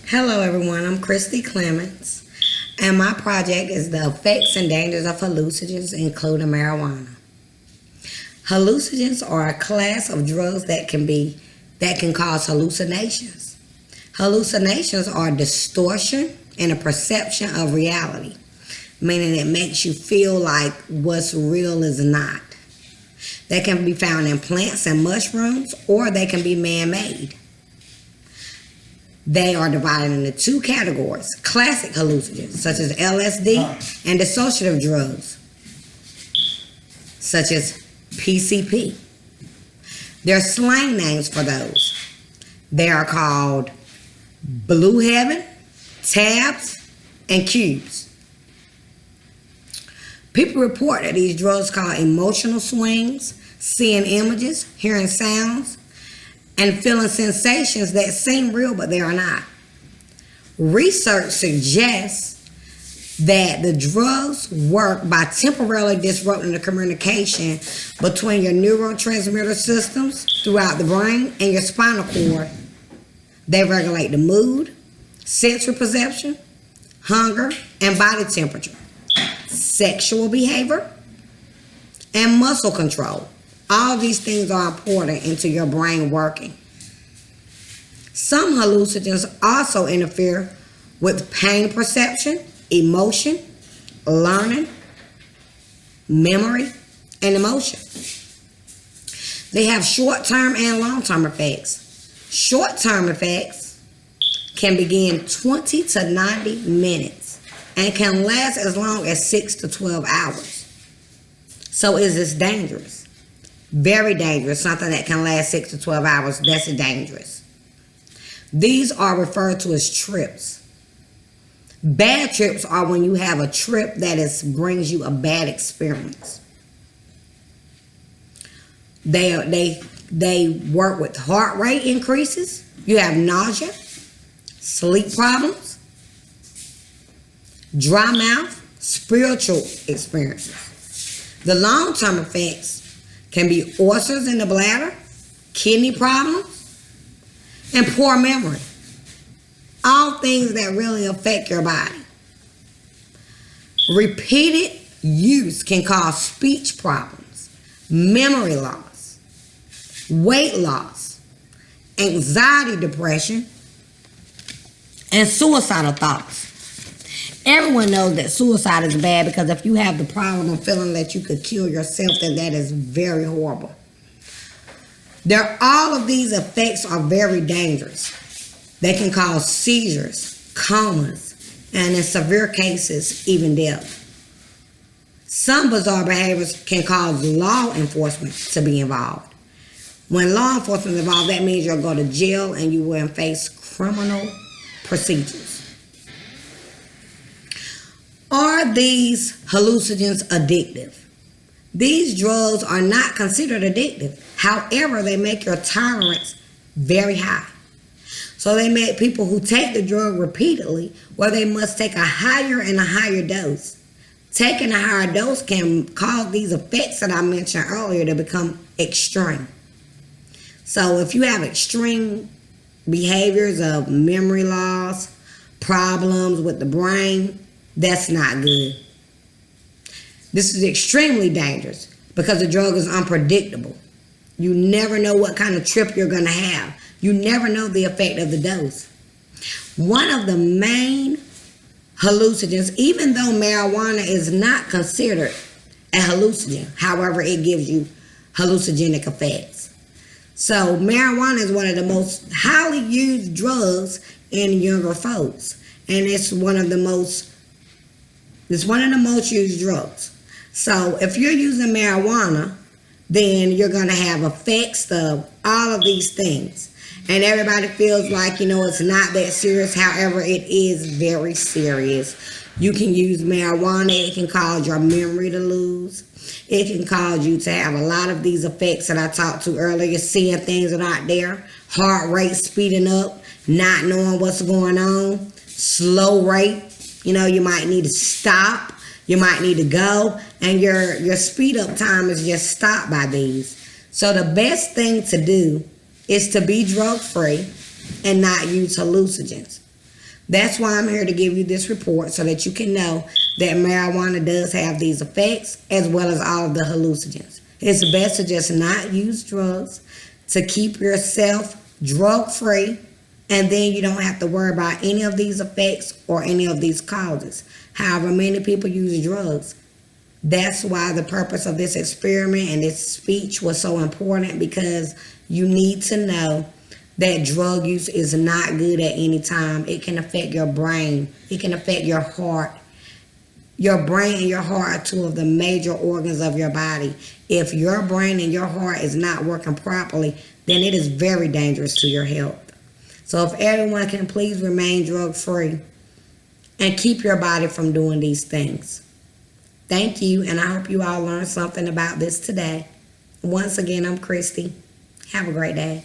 Hello everyone, I'm Christy Clements, and my project is the effects and dangers of hallucinogens, including marijuana. Hallucinogens are a class of drugs that can cause hallucinations. Hallucinations are distortion in a perception of reality, meaning it makes you feel like what's real is not. They can be found in plants and mushrooms, or they can be man-made. They are divided into two categories: classic hallucinogens, such as LSD, and dissociative drugs, such as PCP. There are slang names for those. They are called Blue Heaven, Tabs, and Cubes. People report that these drugs cause emotional swings, seeing images, hearing sounds, and feeling sensations that seem real but they are not. Research suggests that the drugs work by temporarily disrupting the communication between your neurotransmitter systems throughout the brain and your spinal cord. They regulate the mood, sensory perception, hunger, and body temperature, sexual behavior, and muscle control. All these things are important into your brain working. Some hallucinogens also interfere with pain perception, emotion, learning, memory, and emotion. They have short-term and long-term effects. Short-term effects can begin 20 to 90 minutes and can last as long as 6 to 12 hours. So is this dangerous? Very dangerous. Something that can last 6 to 12 hours, that's dangerous. These are referred to as trips. Bad trips are when you have a trip that brings you a bad experience. They work with heart rate increases. You have nausea, sleep problems, dry mouth, spiritual experiences. The long-term effects can be ulcers in the bladder, kidney problems, and poor memory. All things that really affect your body. Repeated use can cause speech problems, memory loss, weight loss, anxiety, depression, and suicidal thoughts. Everyone knows that suicide is bad, because if you have the problem of feeling that you could kill yourself, then that is very horrible. All of these effects are very dangerous. They can cause seizures, comas, and in severe cases, even death. Some bizarre behaviors can cause law enforcement to be involved. When law enforcement is involved, that means you'll go to jail and you will face criminal procedures. Are these hallucinogens addictive? These drugs are not considered addictive. However, they make your tolerance very high. So they make people who take the drug repeatedly, where they must take a higher and a higher dose. Taking a higher dose can cause these effects that I mentioned earlier to become extreme. So if you have extreme behaviors of memory loss, problems with the brain, that's not good. This is extremely dangerous because the drug is unpredictable. You never know what kind of trip you're going to have. You never know the effect of the dose. One of the main hallucinogens, even though marijuana is not considered a hallucinogen, however, it gives you hallucinogenic effects. So marijuana is one of the most highly used drugs in younger folks, and it's one of the most used drugs. So if you're using marijuana, then you're going to have effects of all of these things. And everybody feels like, it's not that serious. However, it is very serious. You can use marijuana. It can cause your memory to lose. It can cause you to have a lot of these effects that I talked to earlier, seeing things that aren't there, heart rate speeding up, not knowing what's going on, slow rate. You might need to stop. You might need to go, and your speed up time is just stopped by these. So the best thing to do is to be drug free and not use hallucinogens. That's why I'm here to give you this report so that you can know that marijuana does have these effects as well as all of the hallucinogens. It's best to just not use drugs, to keep yourself drug free, and then you don't have to worry about any of these effects or any of these causes. However, many people use drugs. That's why the purpose of this experiment and this speech was so important, because you need to know that drug use is not good at any time. It can affect your brain. It can affect your heart. Your brain and your heart are two of the major organs of your body. If your brain and your heart is not working properly, then it is very dangerous to your health. So if everyone can please remain drug free and keep your body from doing these things. Thank you, and I hope you all learned something about this today. Once again, I'm Christy. Have a great day.